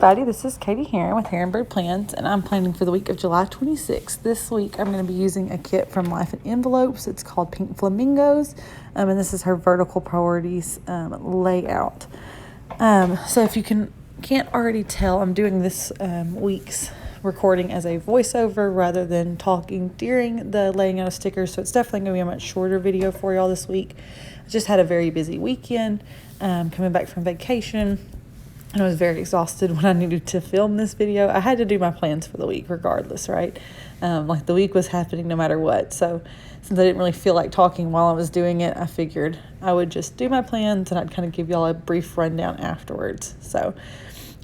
everybody, this is Katie Heron with Heron Bird Plans, and I'm planning for the week of July 26th. This week I'm going to be using a kit from Life in Envelopes. It's called Pink Flamingos, and this is her vertical priorities layout. So if you can't already tell, I'm doing this week's recording as a voiceover rather than talking during the laying out of stickers, so it's definitely going to be a much shorter video for y'all this week. I just had a very busy weekend coming back from vacation. And I was very exhausted when I needed to film this video. I had to do my plans for the week regardless, right? Like the week was happening no matter what. So since I didn't really feel like talking while I was doing it, I figured I would just do my plans and I'd kind of give y'all a brief rundown afterwards. So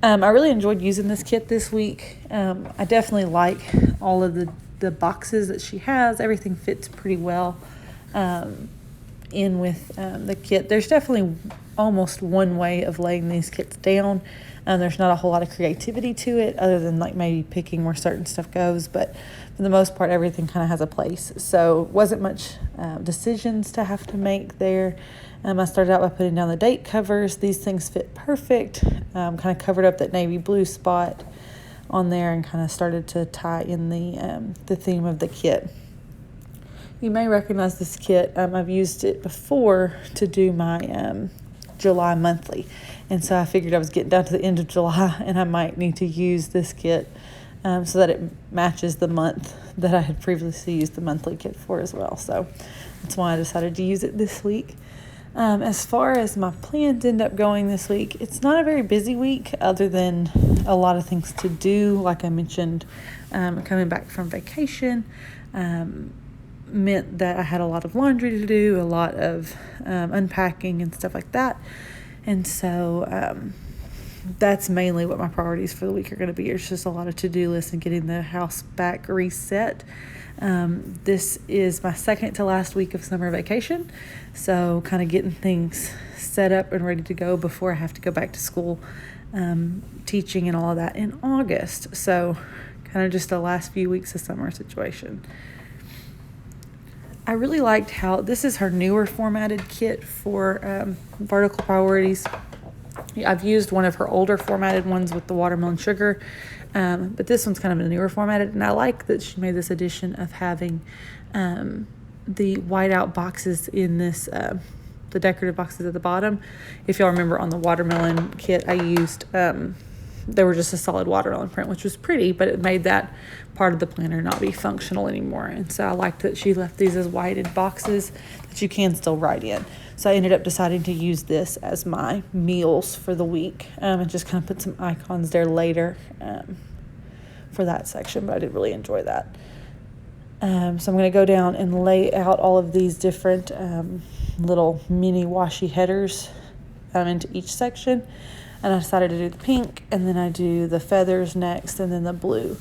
I really enjoyed using this kit this week. I definitely like all of the boxes that she has. Everything fits pretty well in with the kit. There's definitely almost one way of laying these kits down. There's not a whole lot of creativity to it other than like maybe picking where certain stuff goes, but for the most part everything kind of has a place, so wasn't much decisions to have to make there. I started out by putting down the date covers. These things fit perfect. Kind of covered up that navy blue spot on there and kind of started to tie in the theme of the kit. You may recognize this kit. I've used it before to do my July monthly, and so I figured I was getting down to the end of July and I might need to use this kit so that it matches the month that I had previously used the monthly kit for as well. So that's why I decided to use it this week. As far as my plans end up going this week, it's not a very busy week other than a lot of things to do. Like I mentioned, coming back from vacation meant that I had a lot of laundry to do, a lot of unpacking and stuff like that. And so that's mainly what my priorities for the week are going to be. It's just a lot of to-do lists and getting the house back reset. This is my second to last week of summer vacation, so kind of getting things set up and ready to go before I have to go back to school, teaching and all of that in August. So kind of just the last few weeks of summer situation. I really liked how this is her newer formatted kit for vertical priorities. I've used one of her older formatted ones with the watermelon sugar, but this one's kind of a newer formatted, and I like that she made this addition of having the whiteout boxes in this, the decorative boxes at the bottom. If y'all remember on the watermelon kit I used, they were just a solid watermelon print, which was pretty, but it made that part of the planner not be functional anymore. And so I liked that she left these as whited boxes that you can still write in. So I ended up deciding to use this as my meals for the week, and just kind of put some icons there later for that section, but I did really enjoy that. So I'm going to go down and lay out all of these different little mini washi headers into each section. And I decided to do the pink, and then I do the feathers next, and then the blue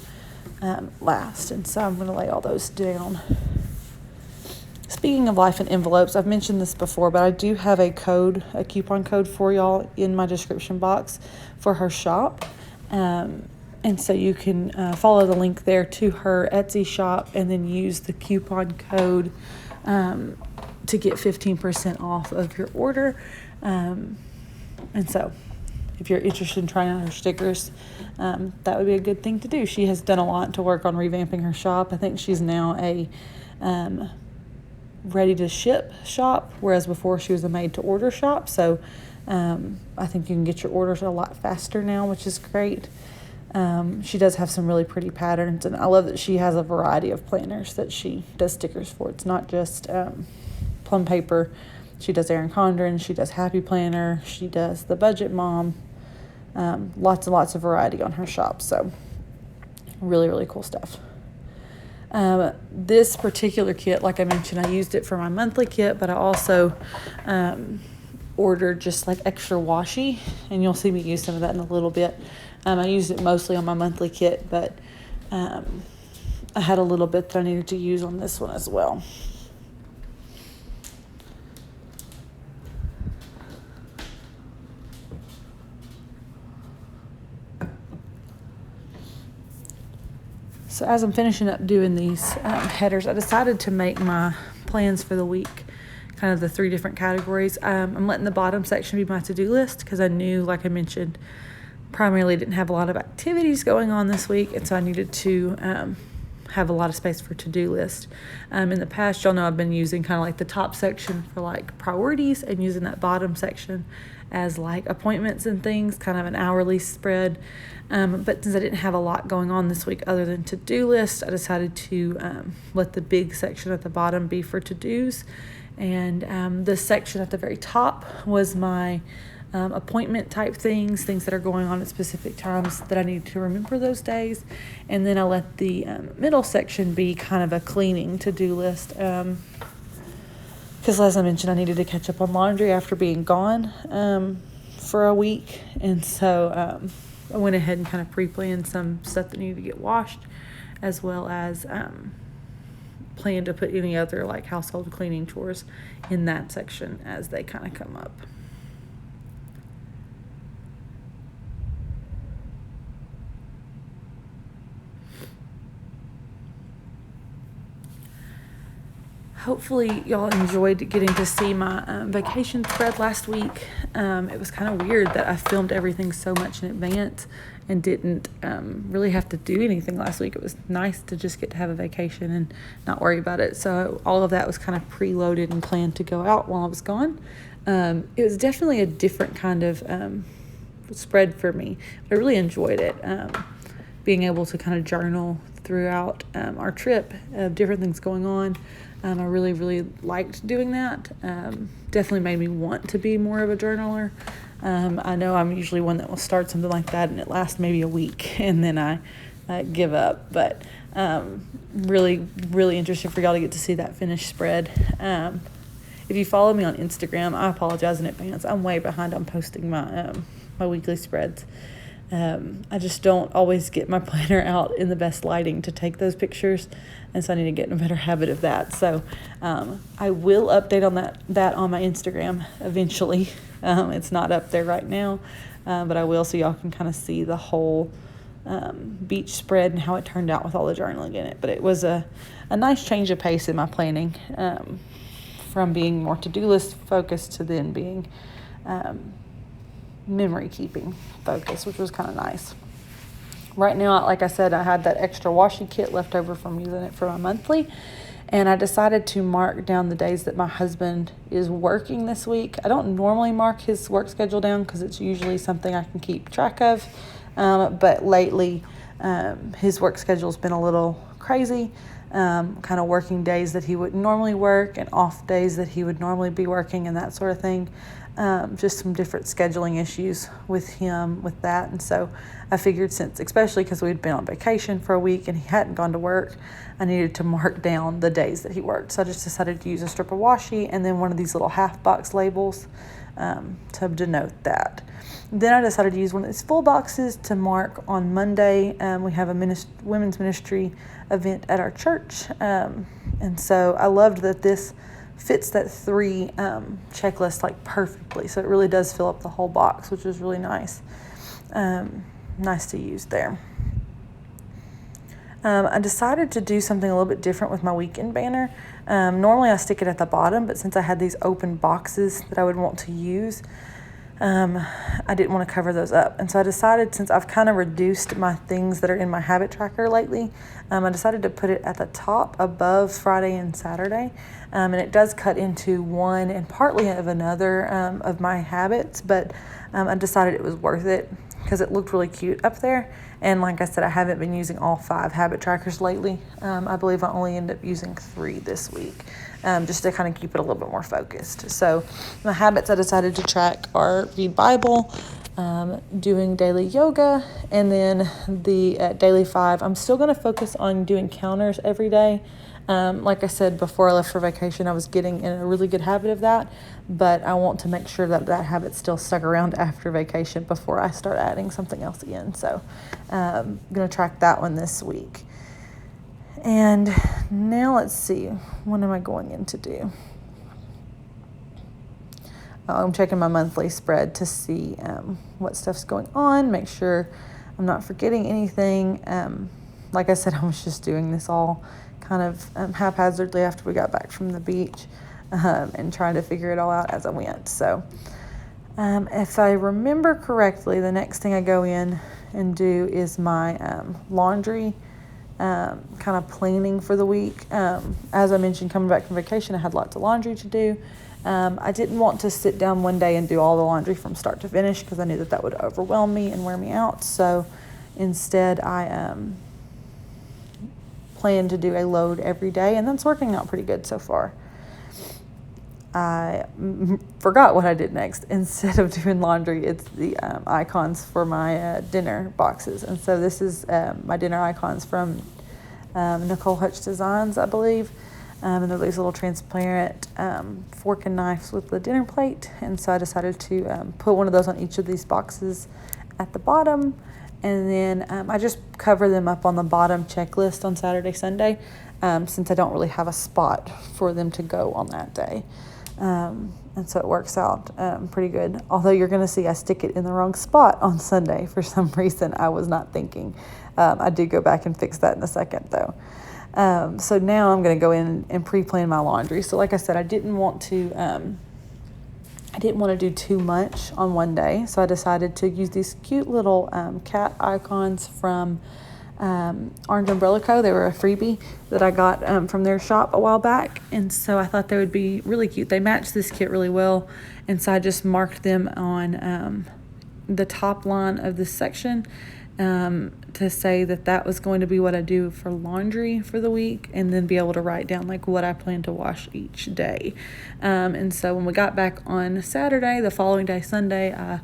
last. And so I'm going to lay all those down. Speaking of Life in Envelopes, I've mentioned this before, but I do have a coupon code for y'all in my description box for her shop. And so you can follow the link there to her Etsy shop and then use the coupon code to get 15% off of your order. And so if you're interested in trying out her stickers, that would be a good thing to do. She has done a lot to work on revamping her shop. I think she's now a ready-to-ship shop, whereas before she was a made-to-order shop. So I think you can get your orders a lot faster now, which is great. She does have some really pretty patterns, and I love that she has a variety of planners that she does stickers for. It's not just Plum paper. She does Erin Condren, she does Happy Planner, she does the Budget Mom. Lots and lots of variety on her shop, so really, really cool stuff. This particular kit, like I mentioned, I used it for my monthly kit, but I also ordered just like extra washi, and you'll see me use some of that in a little bit. I used it mostly on my monthly kit, but I had a little bit that I needed to use on this one as well. So as I'm finishing up doing these headers, I decided to make my plans for the week kind of the 3 different categories. I'm letting the bottom section be my to-do list because I knew, like I mentioned, primarily didn't have a lot of activities going on this week, and so I needed to have a lot of space for to-do list. In the past, y'all know I've been using kind of like the top section for like priorities and using that bottom section as like appointments and things, kind of an hourly spread. But since I didn't have a lot going on this week other than to-do list, I decided to let the big section at the bottom be for to-dos. And the section at the very top was my appointment type things that are going on at specific times that I need to remember those days. And then I let the middle section be kind of a cleaning to-do list. Because as I mentioned, I needed to catch up on laundry after being gone for a week. And so I went ahead and kind of pre-planned some stuff that needed to get washed, as well as plan to put any other like household cleaning chores in that section as they kind of come up. Hopefully y'all enjoyed getting to see my vacation spread last week. It was kind of weird that I filmed everything so much in advance and didn't really have to do anything last week. It was nice to just get to have a vacation and not worry about it. So all of that was kind of preloaded and planned to go out while I was gone. It was definitely a different kind of spread for me, but I really enjoyed it. Being able to kind of journal throughout our trip of different things going on. I really, really liked doing that. Definitely made me want to be more of a journaler. I know I'm usually one that will start something like that and it lasts maybe a week and then I give up. But really, really interested for y'all to get to see that finished spread. If you follow me on Instagram, I apologize in advance. I'm way behind on posting my weekly spreads. I just don't always get my planner out in the best lighting to take those pictures, and so I need to get in a better habit of that. So I will update on that on my Instagram eventually. It's not up there right now, but I will, so y'all can kind of see the whole beach spread and how it turned out with all the journaling in it. But it was a nice change of pace in my planning, from being more to-do list focused to then being memory keeping focus, which was kind of nice. Right now, like I said, I had that extra washi kit left over from using it for my monthly, and I decided to mark down the days that my husband is working this week. I don't normally mark his work schedule down because it's usually something I can keep track of, but lately his work schedule's been a little crazy. Kind of working days that he wouldn't normally work and off days that he would normally be working and that sort of thing. Just some different scheduling issues with him with that. And so I figured, since, especially because we'd been on vacation for a week and he hadn't gone to work, I needed to mark down the days that he worked. So I just decided to use a strip of washi and then one of these little half box labels to denote that. Then I decided to use one of these full boxes to mark on Monday. We have a women's ministry event at our church. And so I loved that this fits that 3 checklist like perfectly. So it really does fill up the whole box, which is really nice. Nice to use there. I decided to do something a little bit different with my weekend banner. Normally I stick it at the bottom, but since I had these open boxes that I would want to use, I didn't want to cover those up. And so I decided, since I've kind of reduced my things that are in my habit tracker lately, I decided to put it at the top above Friday and Saturday. And it does cut into one and partly of another of my habits, but I decided it was worth it because it looked really cute up there. And like I said, I haven't been using all 5 habit trackers lately. I believe I only end up using 3 this week, just to kind of keep it a little bit more focused. So my habits I decided to track are read Bible, doing daily yoga, and then the daily 5. I'm still going to focus on doing counters every day. Like I said, before I left for vacation, I was getting in a really good habit of that, but I want to make sure that that habit still stuck around after vacation before I start adding something else in. So I'm going to track that one this week. And now let's see, what am I going in to do? I'm checking my monthly spread to see what stuff's going on, make sure I'm not forgetting anything. Like I said, I was just doing this all kind of haphazardly after we got back from the beach, and trying to figure it all out as I went. So If I remember correctly, the next thing I go in and do is my laundry, kind of planning for the week. As I mentioned, coming back from vacation, I had lots of laundry to do. I didn't want to sit down one day and do all the laundry from start to finish because I knew that would overwhelm me and wear me out. So instead, I plan to do a load every day, and that's working out pretty good so far. I forgot what I did next. Instead of doing laundry, it's the icons for my dinner boxes. And so this is my dinner icons from Nicole Hutch Designs, I believe. And they're these little transparent fork and knives with the dinner plate. And so I decided to put one of those on each of these boxes at the bottom. And then I just cover them up on the bottom checklist on Saturday, Sunday, since I don't really have a spot for them to go on that day. And so it works out pretty good. Although you're going to see I stick it in the wrong spot on Sunday for some reason I was not thinking. I do go back and fix that in a second though. So now I'm going to go in and pre-plan my laundry. So like I said, I didn't want to do too much on one day. So I decided to use these cute little cat icons from Orange Umbrella Co. They were a freebie that I got from their shop a while back, and so I thought they would be really cute. They match this kit really well, and so I just marked them on the top line of this section to say that was going to be what I do for laundry for the week, and then be able to write down like what I plan to wash each day. And so when we got back on Saturday, the following day, Sunday, I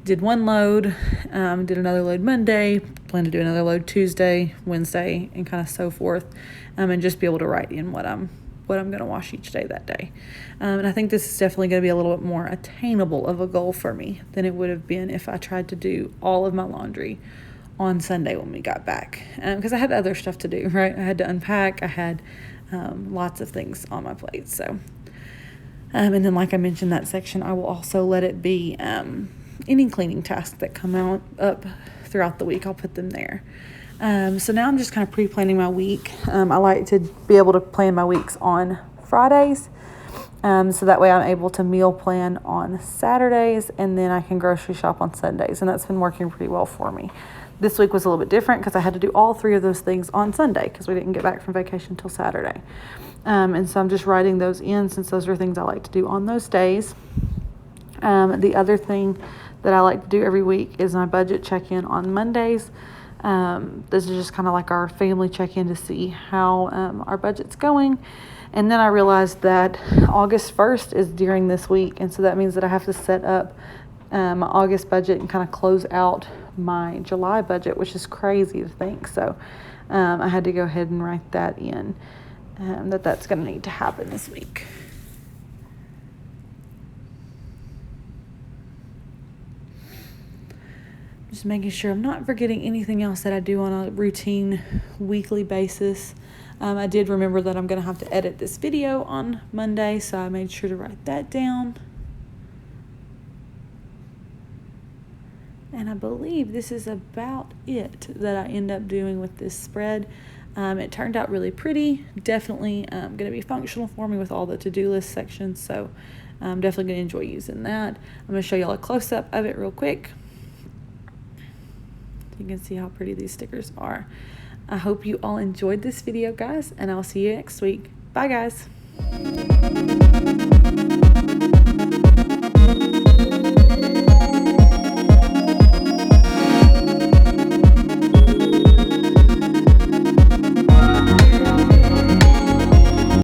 did one load, did another load Monday, plan to do another load Tuesday, Wednesday, and kind of so forth, and just be able to write in what I'm going to wash each day that day. And I think this is definitely going to be a little bit more attainable of a goal for me than it would have been if I tried to do all of my laundry on Sunday when we got back, because I had other stuff to do, right? I had to unpack. I had lots of things on my plate. So, and then like I mentioned, that section, I will also let it be any cleaning tasks that come up throughout the week. I'll put them there. So now I'm just kind of pre-planning my week. I like to be able to plan my weeks on Fridays. So that way I'm able to meal plan on Saturdays, and then I can grocery shop on Sundays. And that's been working pretty well for me. This week was a little bit different because I had to do all three of those things on Sunday because we didn't get back from vacation until Saturday. And so I'm just writing those in since those are things I like to do on those days. The other thing that I like to do every week is my budget check-in on Mondays. This is just kind of like our family check-in to see how our budget's going. And then I realized that August 1st is during this week, and so that means that I have to set up my August budget and kind of close out my July budget, which is crazy to think. So I had to go ahead and write that in, that's going to need to happen this week. Just making sure I'm not forgetting anything else that I do on a routine weekly basis. I did remember that I'm going to have to edit this video on Monday, so I made sure to write that down. And I believe this is about it that I end up doing with this spread. It turned out really pretty. Definitely going to be functional for me with all the to-do list sections, so I'm definitely going to enjoy using that. I'm going to show y'all a close-up of it real quick. You can see how pretty these stickers are. I hope you all enjoyed this video, guys, and I'll see you next week. Bye, guys.